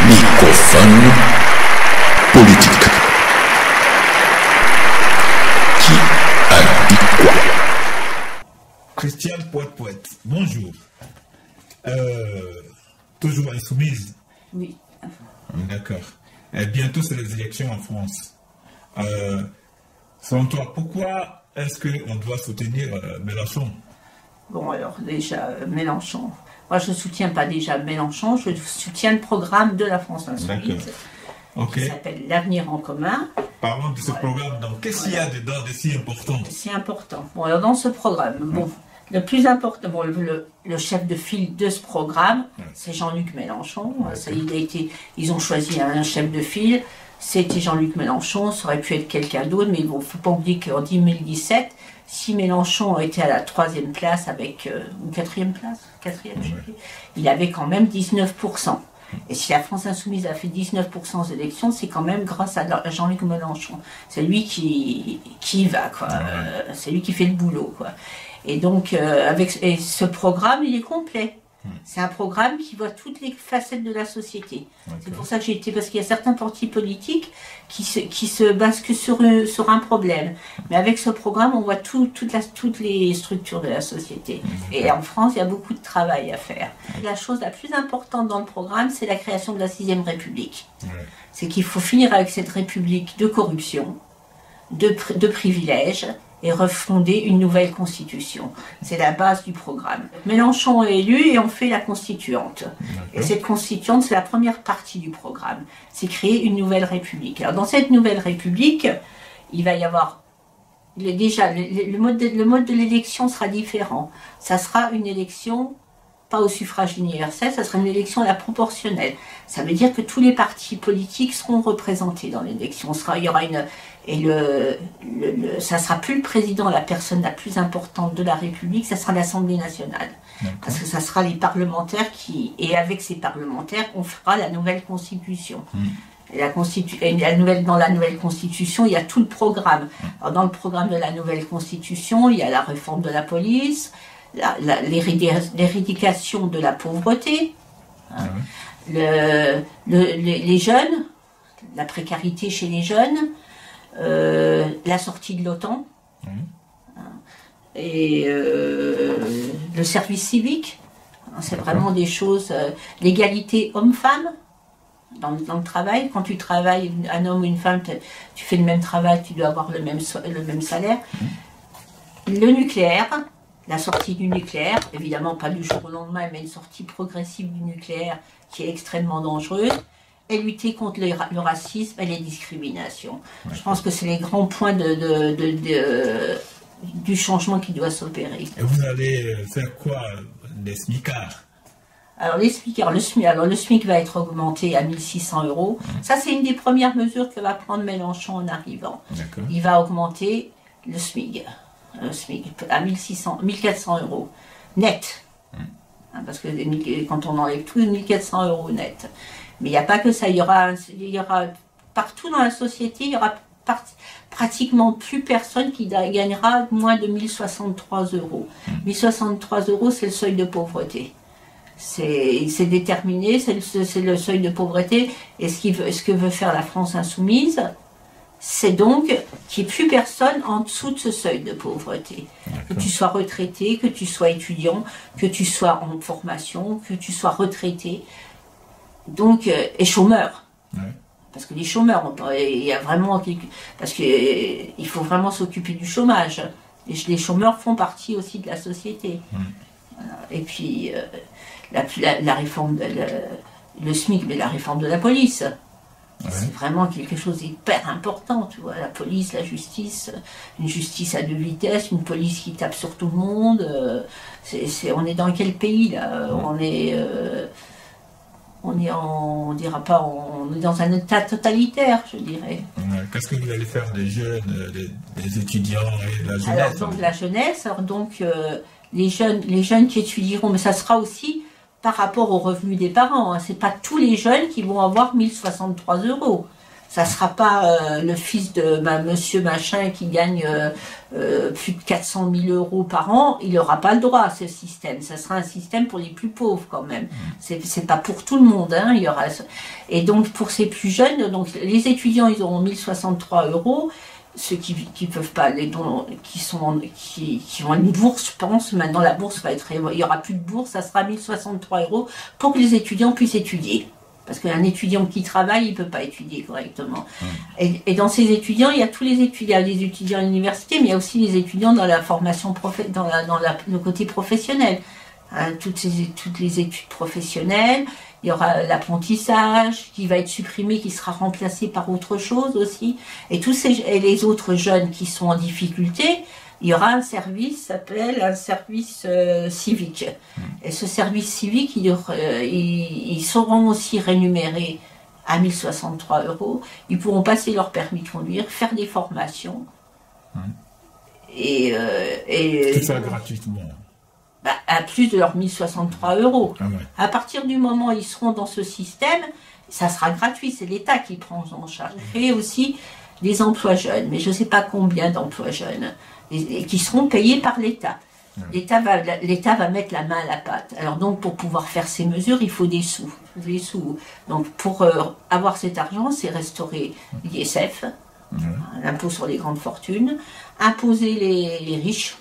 Microphone politique. Qui a dit quoi? Christiane Poète, bonjour. Toujours insoumise? Oui. D'accord. Bientôt, c'est les élections en France. Selon toi, pourquoi est-ce qu'on doit soutenir Mélenchon? Bon, alors déjà, Mélenchon. Moi, je ne soutiens pas déjà Mélenchon, je soutiens le programme de la France Insoumise. Okay. Qui s'appelle l'Avenir en commun. Parlons de ce programme, donc qu'est-ce qu'il y a dedans de si important? C'est important. Bon, alors dans ce programme, bon, le plus important, bon, le chef de file de ce programme, c'est Jean-Luc Mélenchon. Ils ont choisi un chef de file, c'était Jean-Luc Mélenchon, ça aurait pu être quelqu'un d'autre, mais bon, il ne faut pas oublier qu'en 2017, si Mélenchon était à la 3e place avec une 4e place, je sais plus, il avait quand même 19%. Et si la France Insoumise a fait 19% aux élections, c'est quand même grâce à Jean-Luc Mélenchon. C'est lui qui y va, quoi. C'est lui qui fait le boulot, quoi. Et donc, et ce programme, il est complet. C'est un programme qui voit toutes les facettes de la société. C'est pour ça que j'ai été, parce qu'il y a certains partis politiques qui se basent que sur un problème. Mais avec ce programme, on voit toutes les structures de la société. Et en France, il y a beaucoup de travail à faire. La chose la plus importante dans le programme, c'est la création de la 6e République. C'est qu'il faut finir avec cette République de corruption, de privilèges, et refonder une nouvelle constitution. C'est la base du programme. Mélenchon est élu et on fait la constituante. Et cette constituante, c'est la première partie du programme. C'est créer une nouvelle république. Alors dans cette nouvelle république, il va y avoir déjà le mode de l'élection sera différent. Ça sera une élection pas au suffrage universel, ça sera une élection à la proportionnelle. Ça veut dire que tous les partis politiques seront représentés dans l'élection. Il y aura ça sera plus le président, la personne la plus importante de la République, ça sera l'Assemblée nationale. Parce que ça sera les parlementaires et avec ces parlementaires, on fera la nouvelle constitution. Et dans la nouvelle constitution, il y a tout le programme. Alors, dans le programme de la nouvelle constitution, il y a la réforme de la police, l'éradication de la pauvreté, les jeunes, la précarité chez les jeunes, la sortie de l'OTAN, et le service civique. C'est vraiment des choses, l'égalité homme-femme dans le travail. Quand tu travailles, un homme ou une femme, tu fais le même travail, tu dois avoir le même salaire. Le nucléaire, la sortie du nucléaire, évidemment pas du jour au lendemain, mais une sortie progressive du nucléaire qui est extrêmement dangereuse, et lutter contre le racisme et les discriminations. Je pense que c'est les grands points du changement qui doit s'opérer. Et vous allez faire quoi des smicards? Alors les smicards, le SMIC va être augmenté à 1 600 €. Ça, c'est une des premières mesures que va prendre Mélenchon en arrivant. Il va augmenter le SMIC à 1 400 € net. Parce que quand on enlève tout, 1 400 € net. Mais il n'y a pas que ça, il y aura partout dans la société, il y aura pratiquement plus personne qui gagnera moins de 1 063 €. 1 063 €, c'est le seuil de pauvreté. C'est déterminé, c'est le seuil de pauvreté. Et ce que veut faire la France Insoumise, c'est donc qu'il n'y ait plus personne en dessous de ce seuil de pauvreté. Que tu sois retraité, que tu sois étudiant, que tu sois en formation, que tu sois retraité. Donc, et chômeurs. Parce que les chômeurs, il y a vraiment... Parce qu'il faut vraiment s'occuper du chômage. Les chômeurs font partie aussi de la société. Et puis, la réforme, le SMIC, mais la réforme de la police. C'est vraiment quelque chose d'hyper important, tu vois. La police, la justice, une justice à 2 vitesses, une police qui tape sur tout le monde. On est dans quel pays, là? On est dans un état totalitaire, je dirais. Qu'est-ce que vous allez faire des jeunes, des étudiants et de la jeunesse? Alors, donc, la jeunesse, les jeunes qui étudieront, mais ça sera aussi par rapport aux revenus des parents. C'est pas tous les jeunes qui vont avoir 1 063 €. Ça ne sera pas le fils de monsieur machin qui gagne plus de 400 000 euros par an, il n'aura pas le droit à ce système. Ça sera un système pour les plus pauvres quand même. C'est pas pour tout le monde. Hein, il y aura... Et donc pour ces plus jeunes, donc, les étudiants, ils auront 1063 euros. Ceux qui peuvent pas, qui ont une bourse, je pense, maintenant la bourse va être... Il n'y aura plus de bourse, ça sera 1063 euros pour que les étudiants puissent étudier. Parce qu'un étudiant qui travaille, il ne peut pas étudier correctement. Et dans ces étudiants, il y a tous les étudiants. Il y a les étudiants à l'université, mais il y a aussi les étudiants dans la formation, le côté professionnel. Hein, toutes les études professionnelles. Il y aura l'apprentissage qui va être supprimé, qui sera remplacé par autre chose aussi. Et et les autres jeunes qui sont en difficulté, il y aura un service, s'appelle un service civique. Et ce service civique, ils seront aussi rémunérés à 1063 euros. Ils pourront passer leur permis de conduire, faire des formations. Et tout ça gratuitement. À plus de leurs 1063 euros. Ah ouais. À partir du moment où ils seront dans ce système, ça sera gratuit, c'est l'État qui prend en charge. Et aussi des emplois jeunes, mais je ne sais pas combien d'emplois jeunes, et qui seront payés par l'État. L'État va mettre la main à la pâte. Alors donc, pour pouvoir faire ces mesures, il faut des sous. Donc pour avoir cet argent, c'est restaurer l'ISF, l'impôt sur les grandes fortunes, imposer les riches,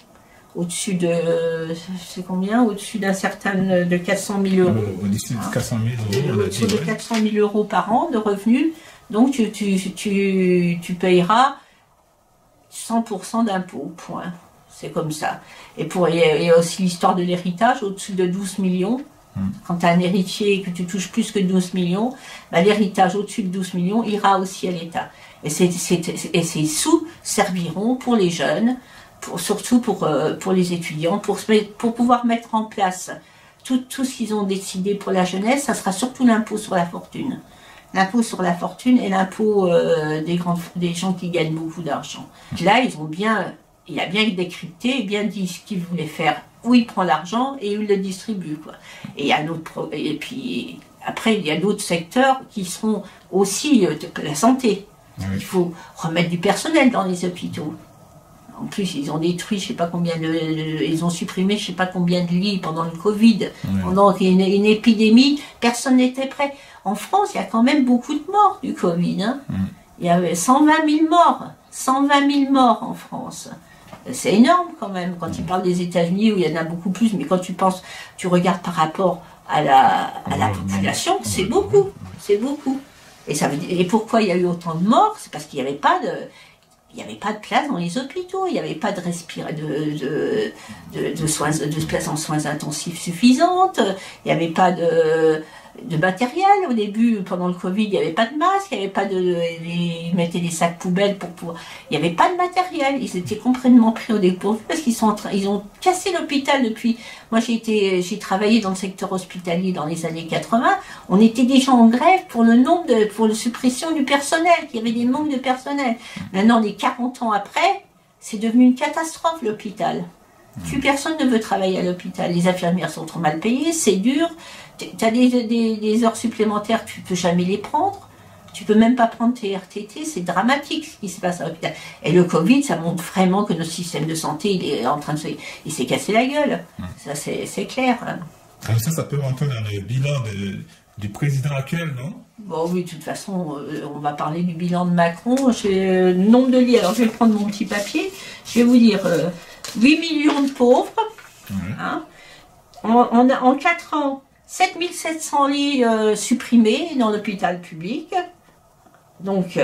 au-dessus de, c'est combien? Au-dessus d'un certain, de 400 000 euros. Au-dessus de 400 000 euros. Au-dessus de 400 000 euros par an de revenus. Donc tu payeras 100% d'impôts, point. C'est comme ça. Et il y a aussi l'histoire de l'héritage, au-dessus de 12 millions. Quand tu as un héritier et que tu touches plus que 12 millions, bah, l'héritage au-dessus de 12 millions ira aussi à l'État. Et ces sous serviront pour les jeunes, surtout pour les étudiants, pour pouvoir mettre en place tout ce qu'ils ont décidé pour la jeunesse. Ça sera surtout l'impôt sur la fortune. L'impôt sur la fortune et l'impôt des gens qui gagnent beaucoup d'argent. Là, il a bien décrypté et bien dit ce qu'il voulait faire, où il prend l'argent et où il le distribue, quoi. Et puis après, il y a d'autres secteurs qui seront aussi la santé. Il faut remettre du personnel dans les hôpitaux. En plus, ils ont détruit, je sais pas combien ils ont supprimé, je sais pas combien de lits pendant le Covid, pendant une épidémie, personne n'était prêt. En France, il y a quand même beaucoup de morts du Covid. Hein. Il y avait 120 000 morts, 120 000 morts en France. C'est énorme quand même, quand ils parlent des États-Unis où il y en a beaucoup plus, mais quand tu regardes par rapport à la population, c'est beaucoup, c'est beaucoup. Et pourquoi il y a eu autant de morts? C'est parce qu'il n'y avait pas de place dans les hôpitaux, il n'y avait pas de place en soins intensifs suffisantes, il n'y avait pas de matériel. Au début, pendant le Covid, il n'y avait pas de masque, il n'y avait pas ils mettaient des sacs poubelles il n'y avait pas de matériel. Ils étaient complètement pris au dépourvu parce ils ont cassé l'hôpital depuis. Moi, j'ai travaillé dans le secteur hospitalier dans les années 80. On était déjà en grève pour la suppression du personnel, qu'il y avait des manques de personnel. Maintenant, les 40 ans après, c'est devenu une catastrophe, l'hôpital. Plus personne ne veut travailler à l'hôpital. Les infirmières sont trop mal payées, c'est dur. Tu as des heures supplémentaires, tu ne peux jamais les prendre. Tu ne peux même pas prendre tes RTT. C'est dramatique ce qui se passe à l'hôpital. Et le Covid, ça montre vraiment que notre système de santé, il s'est cassé la gueule. Ça, c'est clair. Hein. Ça peut rentrer dans le bilan du président actuel, non? Bon, oui, de toute façon, on va parler du bilan de Macron. J'ai le nombre de lits. Alors, je vais prendre mon petit papier. Je vais vous dire 8 millions de pauvres. Hein. En 4 ans, 7700 lits supprimés dans l'hôpital public. Donc,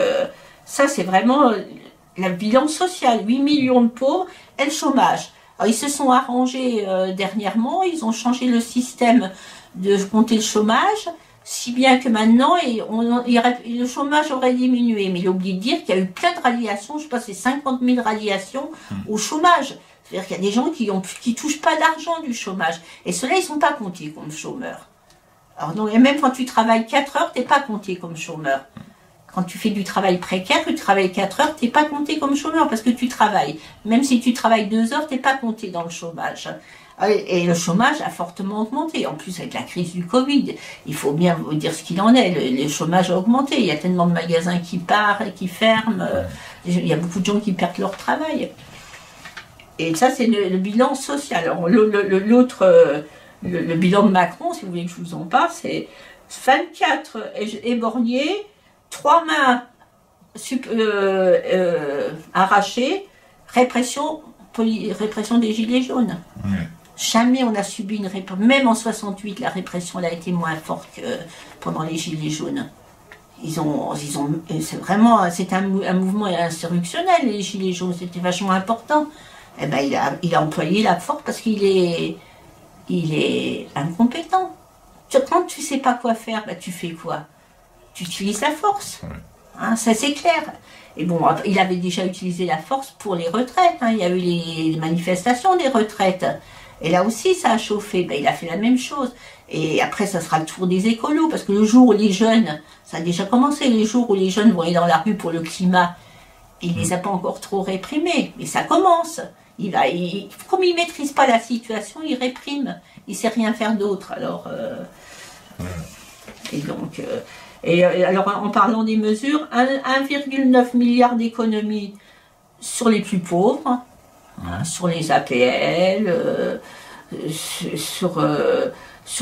ça, c'est vraiment le bilan social. 8 millions de pauvres et le chômage. Alors, ils se sont arrangés dernièrement. Ils ont changé le système de compter le chômage, si bien que maintenant, le chômage aurait diminué. Mais il a oublié de dire qu'il y a eu plein de radiations. Je sais pas, c'est 50 000 radiations au chômage. C'est-à-dire qu'il y a des gens qui touchent pas d'argent du chômage. Et ceux-là, ils sont pas comptés comme chômeurs. Alors, donc, et même quand tu travailles 4 heures, t'es pas compté comme chômeur. Quand tu fais du travail précaire, que tu travailles 4 heures, t'es pas compté comme chômeur parce que tu travailles. Même si tu travailles 2 heures, t'es pas compté dans le chômage. Et le chômage a fortement augmenté. En plus, avec la crise du Covid, il faut bien vous dire ce qu'il en est. Le chômage a augmenté. Il y a tellement de magasins qui partent, qui ferment. Il y a beaucoup de gens qui perdent leur travail. Et ça, c'est le bilan social. Alors, l'autre, le bilan de Macron, si vous voulez que je vous en parle, c'est 24 éborgnés, 3 mains arrachées, répression des Gilets jaunes. Ouais. Jamais on a subi une répression. Même en 68, la répression elle a été moins forte que pendant les Gilets jaunes. C'est vraiment, c'était un mouvement insurrectionnel, les Gilets jaunes, c'était vachement important. Eh ben, il a employé la force parce qu'il est incompétent. Quand tu sais pas quoi faire, ben, tu fais quoi? Tu utilises la force. Hein, ça c'est clair. Et bon, il avait déjà utilisé la force pour les retraites. Hein. Il y a eu les manifestations des retraites. Et là aussi, ça a chauffé. Ben, il a fait la même chose. Et après, ça sera le tour des écolos. Parce que le jour où les jeunes, ça a déjà commencé, les jours où les jeunes vont aller dans la rue pour le climat, il ne les a pas encore trop réprimés. Mais ça commence. Comme il ne maîtrise pas la situation, il réprime. Il ne sait rien faire d'autre. Alors, et donc... alors, en parlant des mesures, 1,9 milliard d'économies sur les plus pauvres, sur les APL, sur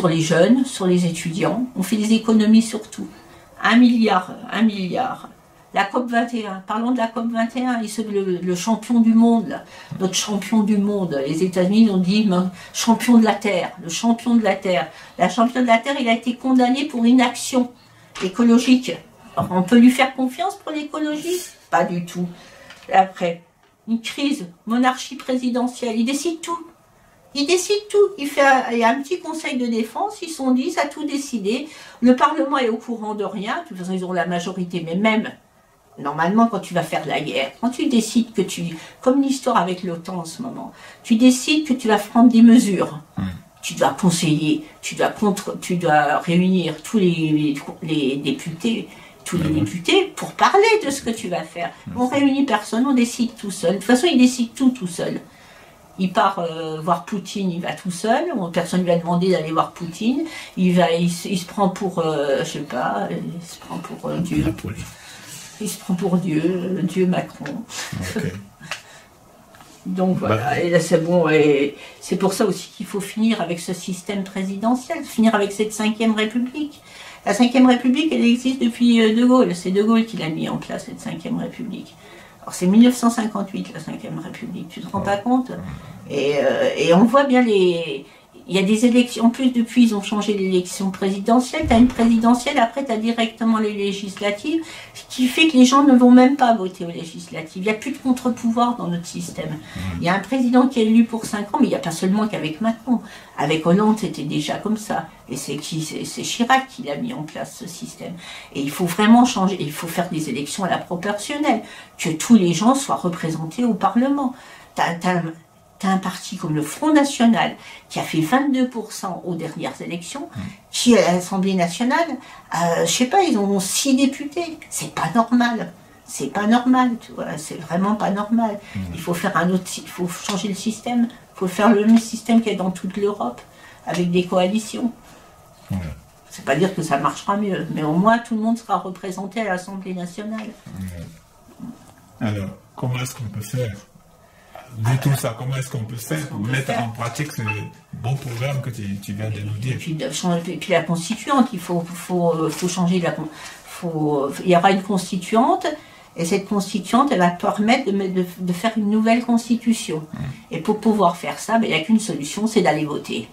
les jeunes, sur les étudiants. On fait des économies sur tout. 1 milliard. La COP21, parlons de la COP21, le champion du monde, là, notre champion du monde. Les États-Unis ont dit champion de la Terre, le champion de la Terre. La championne de la Terre, il a été condamné pour inaction écologique. Alors, on peut lui faire confiance pour l'écologie? Pas du tout. Après, une crise, monarchie présidentielle, il décide tout. Il décide tout. Il y a un petit conseil de défense, ils sont 10 à tout décider. Le Parlement est au courant de rien. De toute façon, ils ont la majorité, mais même, normalement, quand tu vas faire la guerre, quand tu décides comme l'histoire avec l'OTAN en ce moment, tu décides que tu vas prendre des mesures. Tu dois conseiller, tu dois réunir tous les députés, pour parler de ce que tu vas faire. On réunit personne, on décide tout seul. De toute façon, il décide tout seul. Il part voir Poutine, il va tout seul. Personne ne lui a demandé d'aller voir Poutine. Il se prend pour, je sais pas, il se prend pour Dieu. Il se prend pour Dieu Macron. Okay. Donc voilà, et là c'est bon, et c'est pour ça aussi qu'il faut finir avec ce système présidentiel, finir avec cette 5e République. La 5e République, elle existe depuis De Gaulle, c'est De Gaulle qui l'a mis en place, cette 5e République. Alors c'est 1958, la 5e République, tu te rends pas compte? Et on voit bien il y a des élections, en plus depuis ils ont changé l'élection présidentielle, tu as une présidentielle, après tu as directement les législatives, ce qui fait que les gens ne vont même pas voter aux législatives. Il n'y a plus de contre-pouvoir dans notre système. Il y a un président qui est élu pour 5 ans, mais il n'y a pas seulement qu'avec Macron. Avec Hollande, c'était déjà comme ça. Et c'est Chirac qui l'a mis en place, ce système. Et il faut vraiment changer, il faut faire des élections à la proportionnelle, que tous les gens soient représentés au Parlement. T'as un parti comme le Front National qui a fait 22% aux dernières élections, qui à l'Assemblée nationale, je sais pas, ils ont 6 députés. C'est pas normal. C'est pas normal, tu vois. C'est vraiment pas normal. Il faut faire il faut changer le système. Il faut faire le même système qu'il y a dans toute l'Europe, avec des coalitions. C'est pas dire que ça marchera mieux, mais au moins tout le monde sera représenté à l'Assemblée nationale. Alors, comment est-ce qu'on peut faire? Vu tout ça, comment est-ce qu'on peut faire pour mettre en pratique ce bon programme que tu viens de nous dire? Et puis la constituante, il faut changer il y aura une constituante, et cette constituante, elle va permettre de faire une nouvelle constitution. Et pour pouvoir faire ça, il n'y a qu'une solution, c'est d'aller voter.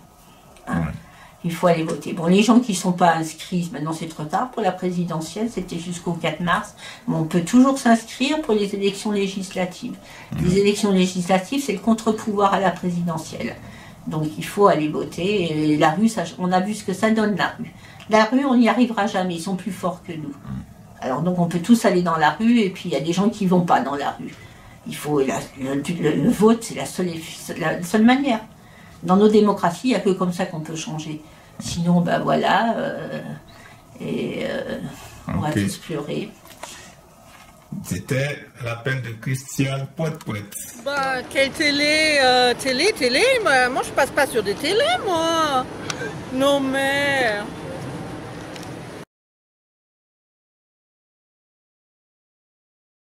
Il faut aller voter. Bon, les gens qui ne sont pas inscrits, maintenant c'est trop tard pour la présidentielle, c'était jusqu'au 4 mars, mais on peut toujours s'inscrire pour les élections législatives. Les élections législatives, c'est le contre-pouvoir à la présidentielle. Donc il faut aller voter, et la rue, on a vu ce que ça donne, la rue. La rue, on n'y arrivera jamais, ils sont plus forts que nous. Alors donc on peut tous aller dans la rue, et puis il y a des gens qui ne vont pas dans la rue. Il faut, le vote, c'est la seule manière. Dans nos démocraties, il n'y a que comme ça qu'on peut changer. Sinon, ben voilà, on va tous pleurer. C'était l'appel de Christiane Poète-Poète. Bah, quelle télé télé, moi je passe pas sur des télés, moi. Non mais...